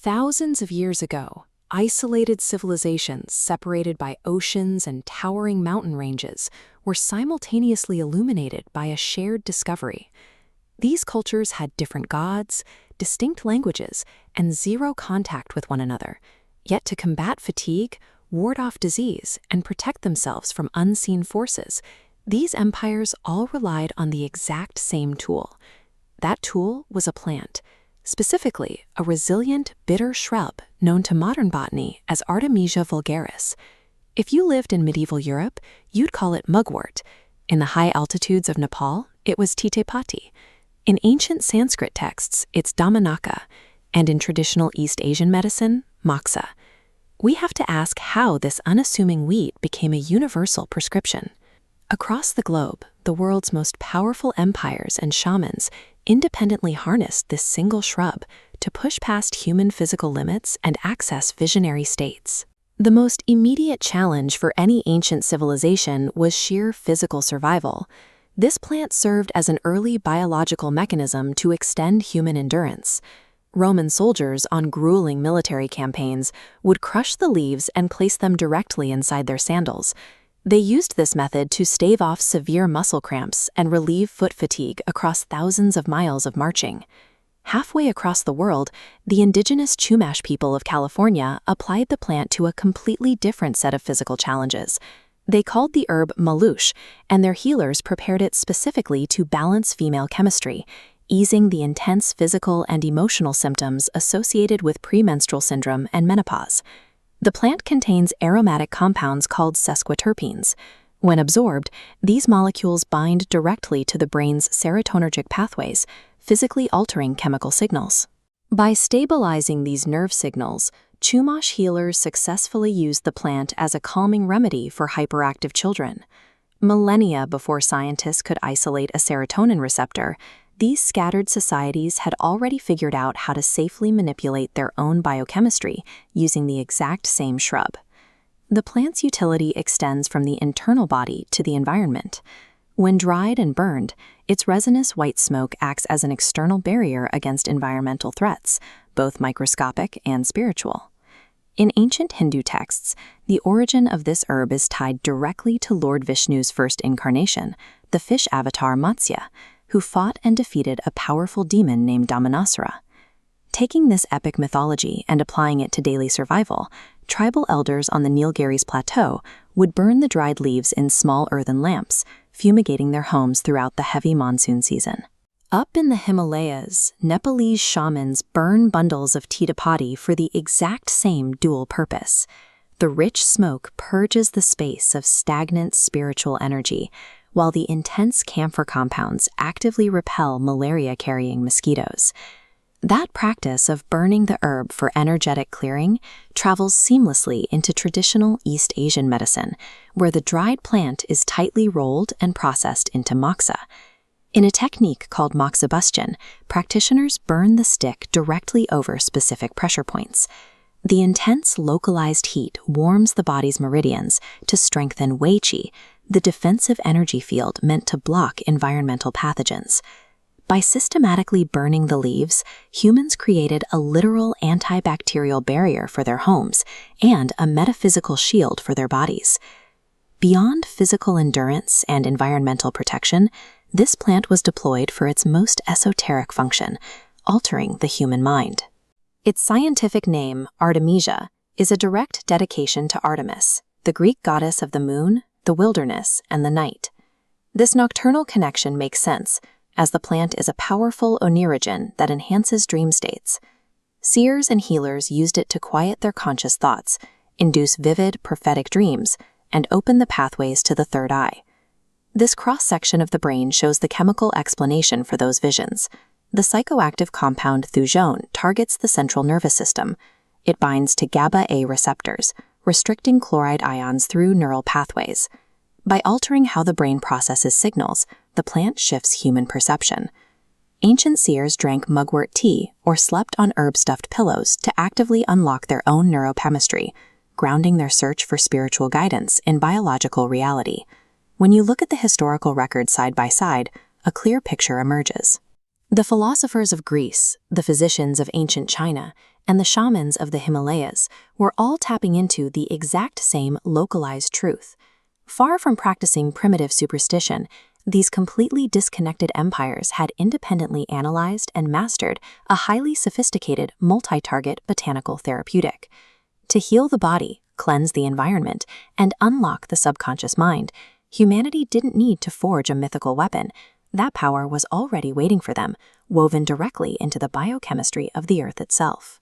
Thousands of years ago, isolated civilizations separated by oceans and towering mountain ranges were simultaneously illuminated by a shared discovery. These cultures had different gods, distinct languages, and zero contact with one another. Yet to combat fatigue, ward off disease, and protect themselves from unseen forces, these empires all relied on the exact same tool. That tool was a plant. Specifically, a resilient, bitter shrub known to modern botany as Artemisia vulgaris. If you lived in medieval Europe, you'd call it mugwort. In the high altitudes of Nepal, it was Titepati. In ancient Sanskrit texts, it's Damanaka, and in traditional East Asian medicine, Matsya. We have to ask how this unassuming weed became a universal prescription. Across the globe, the world's most powerful empires and shamans independently harnessed this single shrub to push past human physical limits and access visionary states. The most immediate challenge for any ancient civilization was sheer physical survival. This plant served as an early biological mechanism to extend human endurance. Roman soldiers on grueling military campaigns would crush the leaves and place them directly inside their sandals. They used this method to stave off severe muscle cramps and relieve foot fatigue across thousands of miles of marching. Halfway across the world, the indigenous Chumash people of California applied the plant to a completely different set of physical challenges. They called the herb malush, and their healers prepared it specifically to balance female chemistry, easing the intense physical and emotional symptoms associated with premenstrual syndrome and menopause. The plant contains aromatic compounds called sesquiterpenes. When absorbed, these molecules bind directly to the brain's serotonergic pathways, physically altering chemical signals. By stabilizing these nerve signals, Chumash healers successfully used the plant as a calming remedy for hyperactive children. Millennia before scientists could isolate a serotonin receptor, these scattered societies had already figured out how to safely manipulate their own biochemistry using the exact same shrub. The plant's utility extends from the internal body to the environment. When dried and burned, its resinous white smoke acts as an external barrier against environmental threats, both microscopic and spiritual. In ancient Hindu texts, the origin of this herb is tied directly to Lord Vishnu's first incarnation, the fish avatar Matsya, who fought and defeated a powerful demon named Damanasura. Taking this epic mythology and applying it to daily survival, tribal elders on the Nilgiris Plateau would burn the dried leaves in small earthen lamps, fumigating their homes throughout the heavy monsoon season. Up in the Himalayas, Nepalese shamans burn bundles of Titepati for the exact same dual purpose. The rich smoke purges the space of stagnant spiritual energy, while the intense camphor compounds actively repel malaria-carrying mosquitoes. That practice of burning the herb for energetic clearing travels seamlessly into traditional East Asian medicine, where the dried plant is tightly rolled and processed into moxa. In a technique called moxibustion, practitioners burn the stick directly over specific pressure points. The intense localized heat warms the body's meridians to strengthen wei qi, the defensive energy field meant to block environmental pathogens. By systematically burning the leaves, humans created a literal antibacterial barrier for their homes and a metaphysical shield for their bodies. Beyond physical endurance and environmental protection, this plant was deployed for its most esoteric function, altering the human mind. Its scientific name, Artemisia, is a direct dedication to Artemis, the Greek goddess of the moon, the wilderness, and the night. This nocturnal connection makes sense, as the plant is a powerful oneirogen that enhances dream states. Seers and healers used it to quiet their conscious thoughts, induce vivid, prophetic dreams, and open the pathways to the third eye. This cross-section of the brain shows the chemical explanation for those visions. The psychoactive compound thujone targets the central nervous system. It binds to GABA-A receptors, restricting chloride ions through neural pathways. By altering how the brain processes signals, the plant shifts human perception. Ancient seers drank mugwort tea or slept on herb-stuffed pillows to actively unlock their own neurochemistry, grounding their search for spiritual guidance in biological reality. When you look at the historical records side by side, a clear picture emerges. The philosophers of Greece, the physicians of ancient China, and the shamans of the Himalayas were all tapping into the exact same localized truth. Far from practicing primitive superstition, these completely disconnected empires had independently analyzed and mastered a highly sophisticated multi-target botanical therapeutic. To heal the body, cleanse the environment, and unlock the subconscious mind, humanity didn't need to forge a mythical weapon. That power was already waiting for them, woven directly into the biochemistry of the earth itself.